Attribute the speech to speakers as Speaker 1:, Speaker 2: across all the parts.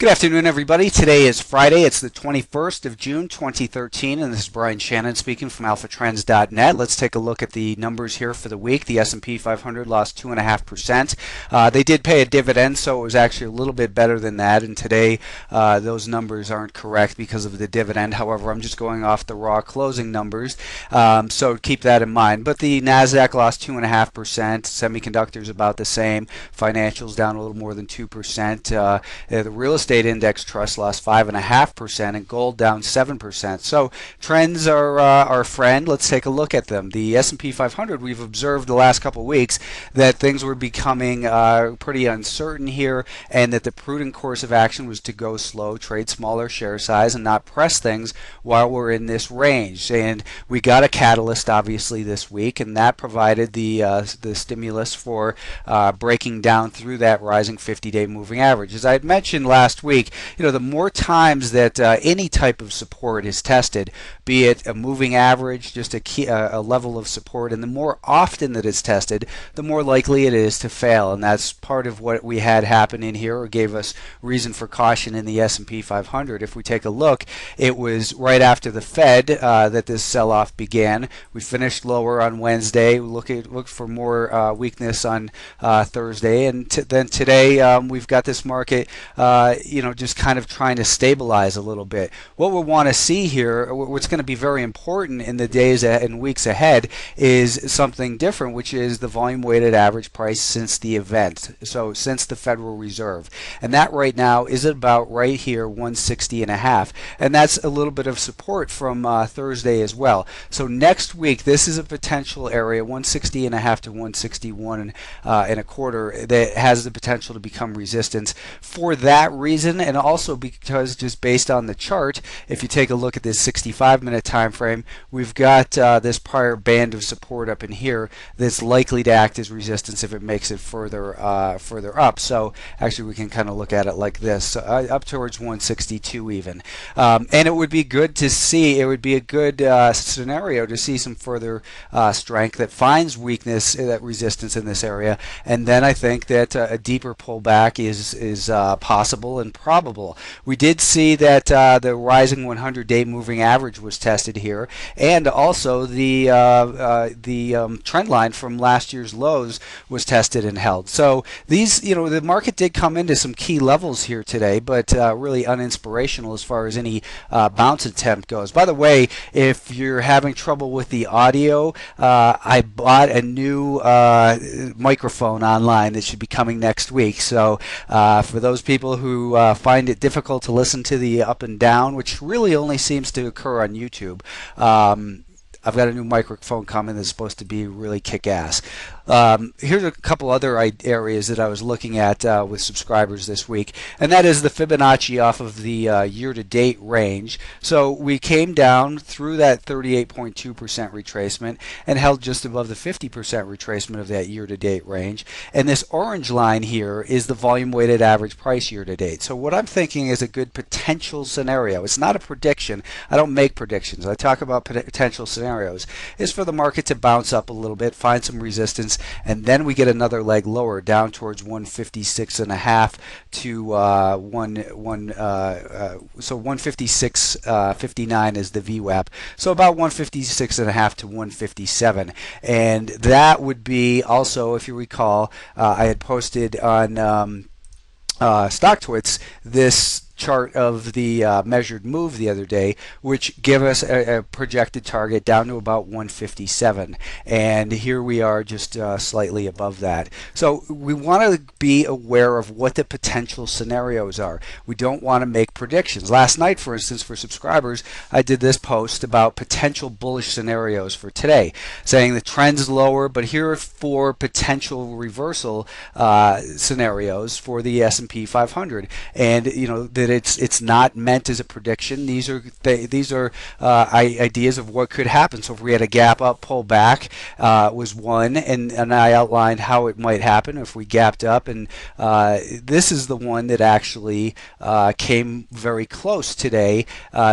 Speaker 1: Good afternoon, everybody. Today is Friday. It's the 21st of June, 2013, and this is Brian Shannon speaking from alphatrends.net. Let's take a look at the numbers here for the week. The S&P 500 lost 2.5%. They did pay a dividend, so it was actually a little bit better than that, and today those numbers aren't correct because of the dividend. However, I'm just going off the raw closing numbers, so keep that in mind. But the NASDAQ lost 2.5%. Semiconductors about the same. Financials down a little more than 2%. The real estate index trust lost 5.5%, and gold down 7%. So trends are our friend. Let's take a look at them. The S&P 500, we've observed the last couple of weeks that things were becoming pretty uncertain here, and that the prudent course of action was to go slow, trade smaller share size, and not press things while we're in this range. And we got a catalyst obviously this week, and that provided the stimulus for breaking down through that rising 50-day moving average. As I had mentioned last week, the more times that any type of support is tested, be it a moving average, just a level of support, and the more often that it's tested, the more likely it is to fail. And that's part of what we had happen in here, or gave us reason for caution in the S&P 500. If we take a look, it was right after the Fed that this sell-off began. We finished lower on Wednesday. We looked for more weakness on Thursday, and then today we've got this market just kind of trying to stabilize a little bit. What we want to see here, what's going to be very important in the days and weeks ahead, is something different, which is the volume weighted average price since the event, so since the Federal Reserve. And that right now is about right here, 160.5, and that's a little bit of support from Thursday as well. So next week, this is a potential area, 160.5 to 161.25, that has the potential to become resistance for that reason, and also because just based on the chart, if you take a look at this 65-minute time frame, we've got this prior band of support up in here that's likely to act as resistance if it makes it further up. So actually we can kind of look at it like this, up towards 162 even. And it would be good to see, it would be a good scenario to see some further strength that finds weakness, that resistance in this area, and then I think that a deeper pullback is possible and probable. We did see that the rising 100-day moving average was tested here, and also the trend line from last year's lows was tested and held. So these, the market did come into some key levels here today, but really uninspirational as far as any bounce attempt goes. By the way, if you're having trouble with the audio, I bought a new microphone online that should be coming next week. So for those people who find it difficult to listen to the up and down, which really only seems to occur on YouTube, I've got a new microphone coming that's supposed to be really kick-ass. Here's a couple other areas that I was looking at with subscribers this week, and that is the Fibonacci off of the year-to-date range. So we came down through that 38.2% retracement and held just above the 50% retracement of that year-to-date range. And this orange line here is the volume-weighted average price year-to-date. So what I'm thinking is a good potential scenario. It's not a prediction. I don't make predictions. I talk about potential scenarios. Is for the market to bounce up a little bit, find some resistance, and then we get another leg lower down towards 156.5 to so 156.59 is the VWAP. So about 156.5 to 157, and that would be also, if you recall, I had posted on StockTwits this chart of the measured move the other day, which give us a projected target down to about 157, and here we are just slightly above that. So we want to be aware of what the potential scenarios are. We don't want to make predictions. Last night, for instance, for subscribers, I did this post about potential bullish scenarios for today, saying the trend's lower, but here are 4 potential reversal scenarios for the S&P 500, and that it's not meant as a prediction. These are ideas of what could happen. So if we had a gap up, pull back was one, and I outlined how it might happen if we gapped up, and this is the one that actually came very close today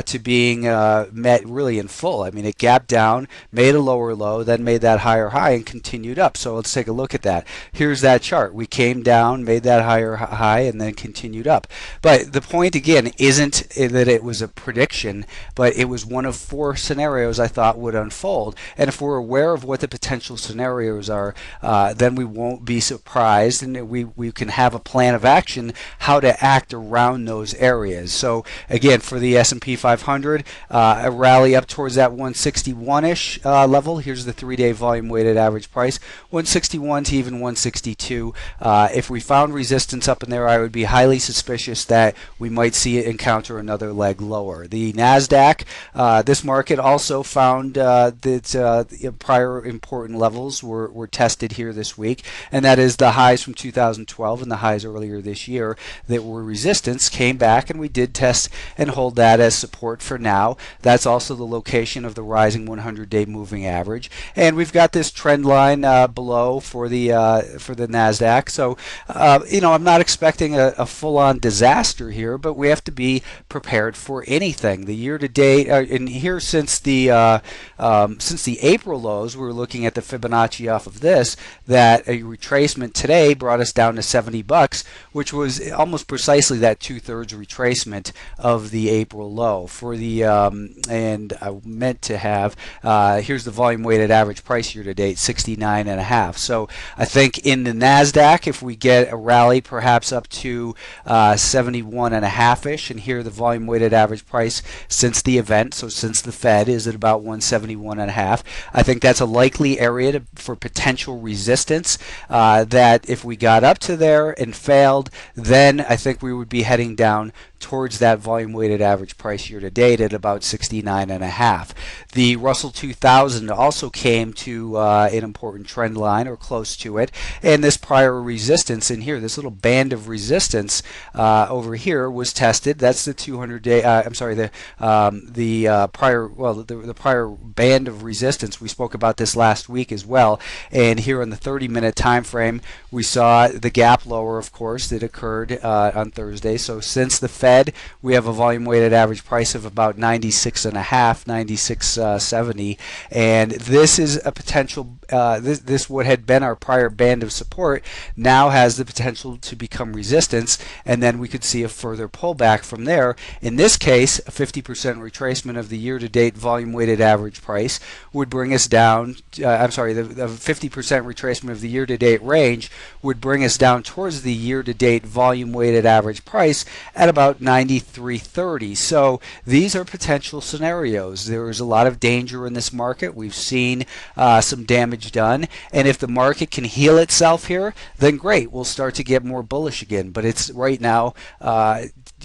Speaker 1: to being met really in full. I mean, it gapped down, made a lower low, then made that higher high and continued up. So let's take a look at that. Here's that chart. We came down, made that higher high, and then continued up. But the point again isn't that it was a prediction, but it was one of four scenarios I thought would unfold. And if we're aware of what the potential scenarios are, then we won't be surprised, and we can have a plan of action how to act around those areas. So again, for the S&P 500, a rally up towards that 161-ish level. Here's the 3-day volume weighted average price, 161 to even 162. If we found resistance up in there, I would be highly suspicious that we might see it encounter another leg lower. The NASDAQ, this market also found that prior important levels were tested here this week, and that is the highs from 2012 and the highs earlier this year that were resistance came back, and we did test and hold that as support for now. That's also the location of the rising 100-day moving average, and we've got this trend line below for the NASDAQ. So I'm not expecting a full-on disaster here, but we have to be prepared for anything. The year-to-date, and here since the April lows, we're looking at the Fibonacci off of this, that a retracement today brought us down to $70, which was almost precisely that 2/3 retracement of the April low. For the and I meant to have here's the volume weighted average price year to date, 69.5. So I think in the NASDAQ, if we get a rally perhaps up to 71.5-ish, and here the volume weighted average price since the event, so since the Fed, is at about 171.5. I think that's a likely area for potential resistance, that if we got up to there and failed, then I think we would be heading down towards that volume weighted average price year to date at about 69.5. The Russell 2000 also came to an important trend line or close to it, and this prior resistance in here, this little band of resistance over here was tested. That's the 200-day. I'm sorry, the prior band of resistance. We spoke about this last week as well, and here on the 30-minute time frame, we saw the gap lower, of course, that occurred on Thursday. So since the Fed, we have a volume weighted average price of about 96.5, 96.70, and this is a potential. This what had been our prior band of support now has the potential to become resistance, and then we could see a further pullback from there. In this case, a 50% retracement of the year-to-date volume weighted average price would bring us down. I'm sorry, the 50% retracement of the year-to-date range would bring us down towards the year-to-date volume weighted average price at about 93.30. So these are potential scenarios. There is a lot of danger in this market. We've seen some damage done, and if the market can heal itself here, then great, we'll start to get more bullish again. But it's right now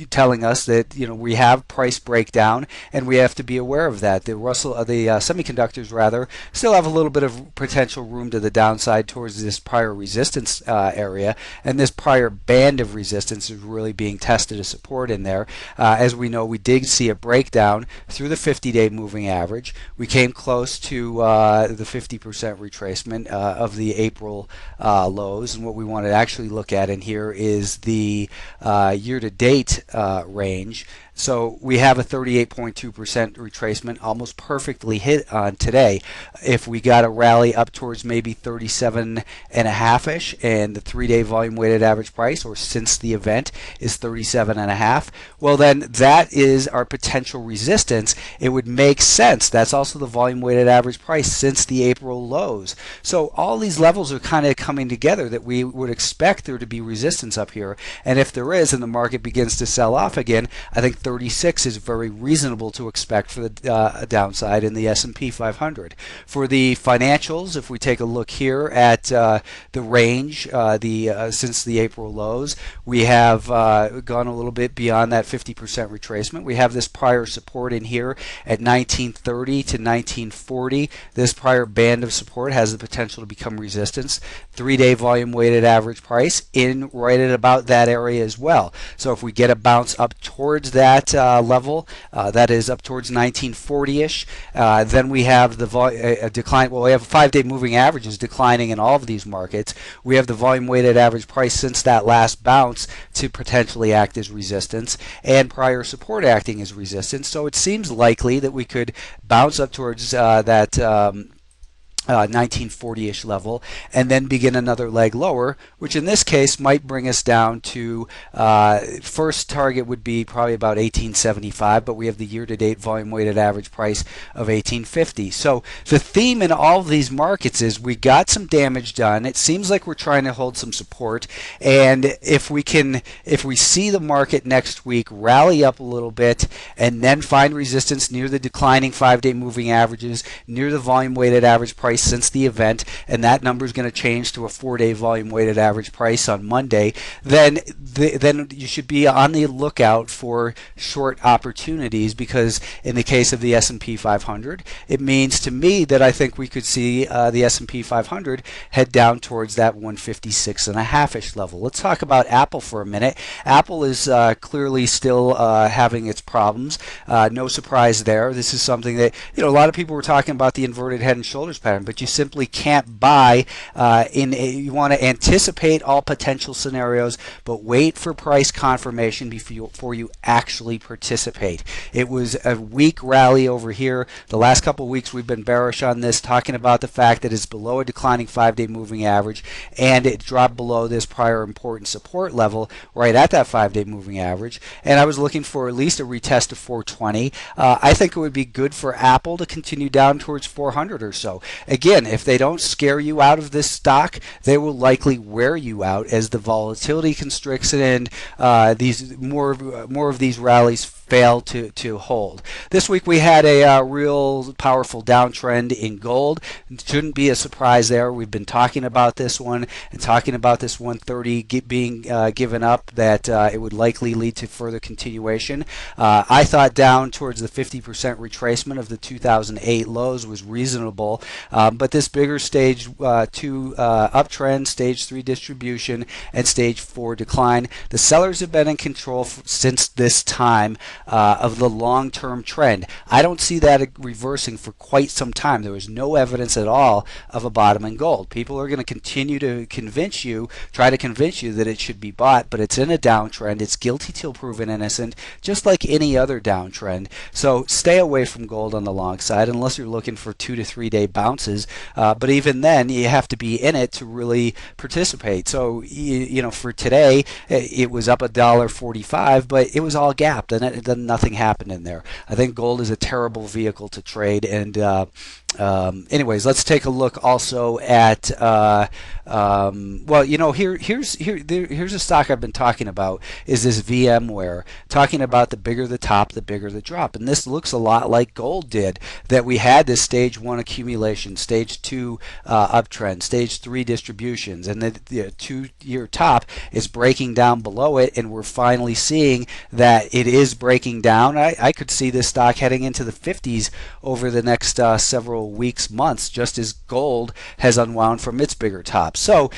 Speaker 1: telling us that we have price breakdown, and we have to be aware of that. The semiconductors rather still have a little bit of potential room to the downside towards this prior resistance area, and this prior band of resistance is really being tested as support in there. As we know, we did see a breakdown through the 50-day moving average. We came close to the 50% retracement of the April lows, and what we want to actually look at in here is the year-to-date range. So we have a 38.2% retracement, almost perfectly hit on today. If we got a rally up towards maybe 37.5-ish, and the 3-day volume weighted average price, or since the event, is 37.5, well then that is our potential resistance. It would make sense. That's also the volume weighted average price since the April lows. So all these levels are kind of coming together that we would expect there to be resistance up here. And if there is, and the market begins to sell off again, I think 36 is very reasonable to expect for the downside in the S&P 500. For the financials, if we take a look here at the range since the April lows, we have gone a little bit beyond that 50% retracement. We have this prior support in here at 1930 to 1940. This prior band of support has the potential to become resistance. 3-day volume weighted average price in right at about that area as well. So if we get a bounce up towards that level, that is up towards 1940-ish, then we have the decline. Well, we have 5-day moving averages declining in all of these markets. We have the volume weighted average price since that last bounce to potentially act as resistance, and prior support acting as resistance. So it seems likely that we could bounce up towards that 1940-ish level and then begin another leg lower, which in this case might bring us down to first target would be probably about 1875, but we have the year-to-date volume weighted average price of 1850. So the theme in all of these markets is we got some damage done. It seems like we're trying to hold some support, and if we see the market next week rally up a little bit and then find resistance near the declining 5-day moving averages, near the volume weighted average price since the event, and that number is going to change to a 4-day volume weighted average price on Monday, then you should be on the lookout for short opportunities, because in the case of the S&P 500, it means to me that I think we could see the S&P 500 head down towards that 156.5-ish level. Let's talk about Apple for a minute. Apple is clearly still having its problems. No surprise there. This is something that, a lot of people were talking about the inverted head and shoulders pattern, but you simply can't buy you want to anticipate all potential scenarios, but wait for price confirmation before you actually participate. It was a weak rally over here. The last couple of weeks we've been bearish on this, talking about the fact that it's below a declining 5-day moving average, and it dropped below this prior important support level right at that 5-day moving average, and I was looking for at least a retest of 420. I think it would be good for Apple to continue down towards 400 or so. Again, if they don't scare you out of this stock, they will likely wear you out as the volatility constricts and these more of these rallies fail to hold. This week we had a real powerful downtrend in gold. It shouldn't be a surprise there. We've been talking about this one and talking about this 130 being given up, that it would likely lead to further continuation. I thought down towards the 50% retracement of the 2008 lows was reasonable, but this bigger stage 2 uptrend, stage 3 distribution, and stage 4 decline, the sellers have been in control since this time of the long-term trend. I don't see that reversing for quite some time. There was no evidence at all of a bottom in gold. People are going to continue to try to convince you that it should be bought, but it's in a downtrend. It's guilty till proven innocent, just like any other downtrend. So stay away from gold on the long side unless you're looking for 2 to 3 day bounces. But even then, you have to be in it to really participate. So for today, it was up $1.45, but it was all gapped, and then nothing happened in there. I think gold is a terrible vehicle to trade, and anyways, let's take a look also at here's a stock I've been talking about, is this VMware, talking about the bigger the top, the bigger the drop, and this looks a lot like gold did, that we had this stage 1 accumulation, stage 2 uptrend, stage 3 distributions, and the 2-year top is breaking down below it, and we're finally seeing that it is breaking down. I could see this stock heading into the 50s over the next several weeks, months, just as gold has unwound from its bigger top. So,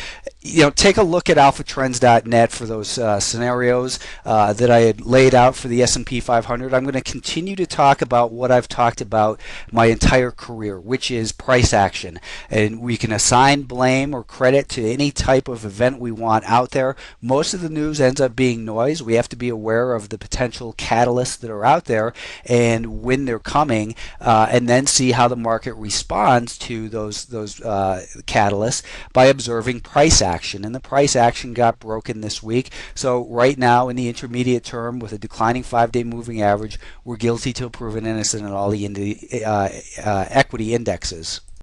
Speaker 1: take a look at alphatrends.net for those scenarios that I had laid out for the S&P 500. I'm going to continue to talk about what I've talked about my entire career, which is price action. And we can assign blame or credit to any type of event we want out there. Most of the news ends up being noise. We have to be aware of the potential catalysts that are out there and when they're coming, and then see how the market responds to those catalysts by observing price action. And the price action got broken this week. So right now in the intermediate term with a declining 5-day moving average, we're guilty till proven innocent in all the equity indexes.